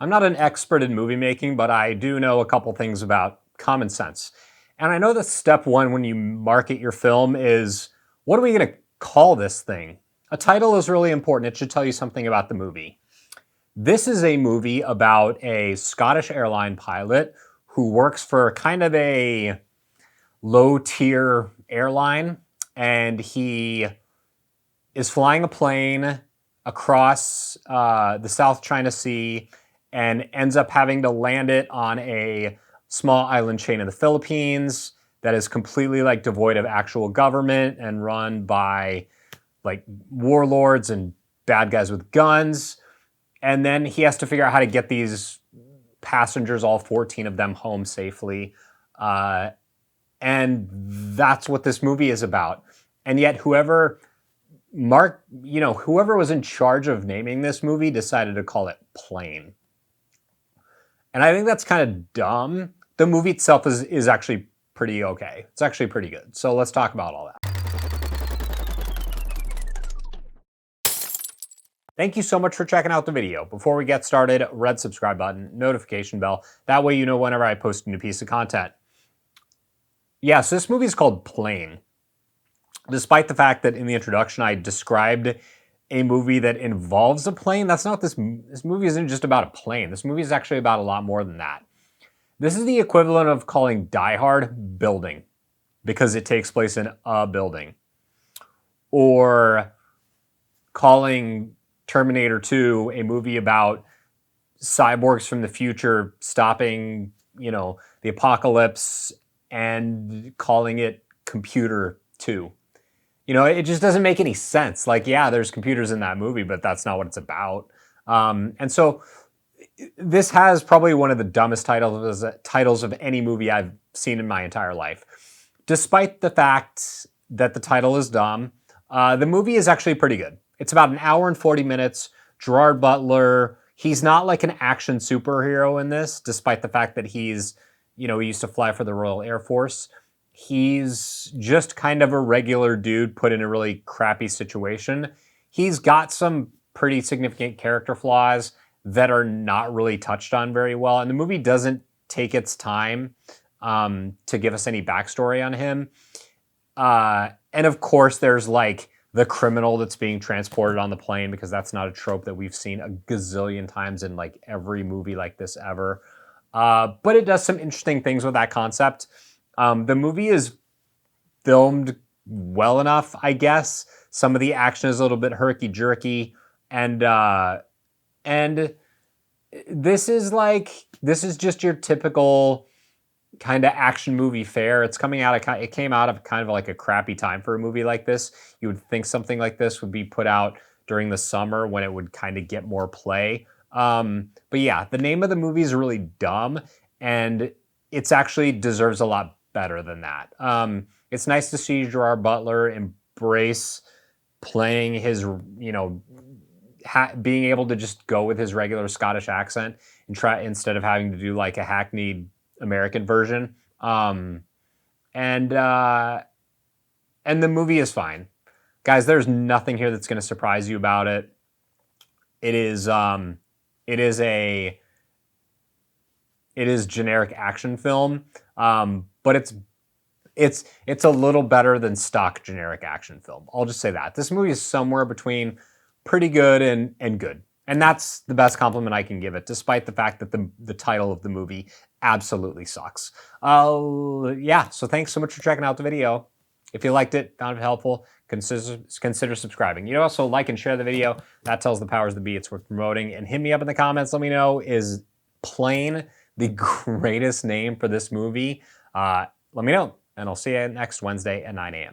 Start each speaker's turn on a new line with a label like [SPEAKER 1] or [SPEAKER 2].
[SPEAKER 1] I'm not an expert in movie making, but I do know a couple things about common sense. And I know that step one when you market your film is, what are we going to call this thing? A title is really important. It should tell you something about the movie. This is a movie about a Scottish airline pilot who works for kind of a low-tier airline, and he is flying a plane across the South China Sea and ends up having to land it on a small island chain in the Philippines that is completely like devoid of actual government and run by like warlords and bad guys with guns. And then he has to figure out how to get these passengers, all 14 of them, home safely. And that's what this movie is about. And yet whoever was in charge of naming this movie decided to call it Plane. And I think that's kind of dumb. The movie itself is actually pretty okay. It's actually pretty good. So let's talk about all that. Thank you so much for checking out the video. Before we get started, red subscribe button, notification bell. That way you know whenever I post a new piece of content. Yeah, so this movie is called Plane. Despite the fact that in the introduction I described a movie that involves a plane, that's not this movie isn't just about a plane. This movie is actually about a lot more than that. This is the equivalent of calling Die Hard Building, because it takes place in a building. Or calling Terminator 2 a movie about cyborgs from the future stopping, the apocalypse, and calling it Computer 2. It just doesn't make any sense. Like, yeah, there's computers in that movie, but that's not what it's about. And so this has probably one of the dumbest titles of any movie I've seen in my entire life. Despite the fact that the title is dumb, the movie is actually pretty good. It's about an hour and 40 minutes. Gerard Butler, he's not like an action superhero in this, despite the fact that he's, he used to fly for the Royal Air Force. He's just kind of a regular dude put in a really crappy situation. He's got some pretty significant character flaws that are not really touched on very well. And the movie doesn't take its time to give us any backstory on him. And of course, there's like the criminal that's being transported on the plane, because that's not a trope that we've seen a gazillion times in like every movie like this ever. But it does some interesting things with that concept. The movie is filmed well enough, I guess. Some of the action is a little bit herky-jerky, and this is just your typical kind of action movie fare. It came out of kind of like a crappy time for a movie like this. You would think something like this would be put out during the summer when it would kind of get more play. But yeah, the name of the movie is really dumb, and it's actually deserves a lot better than that. It's nice to see Gerard Butler embrace playing his, being able to just go with his regular Scottish accent and try instead of having to do like a hackneyed American version. And the movie is fine. Guys, there's nothing here that's going to surprise you about it. It is generic action film, but it's a little better than stock generic action film. I'll just say that. This movie is somewhere between pretty good and good. And that's the best compliment I can give it, despite the fact that the title of the movie absolutely sucks. Yeah, so thanks so much for checking out the video. If you liked it, found it helpful, consider subscribing. You also like and share the video. That tells the powers that be it's worth promoting. And hit me up in the comments. Let me know, is Plane the greatest name for this movie? Let me know, and I'll see you next Wednesday at 9 a.m.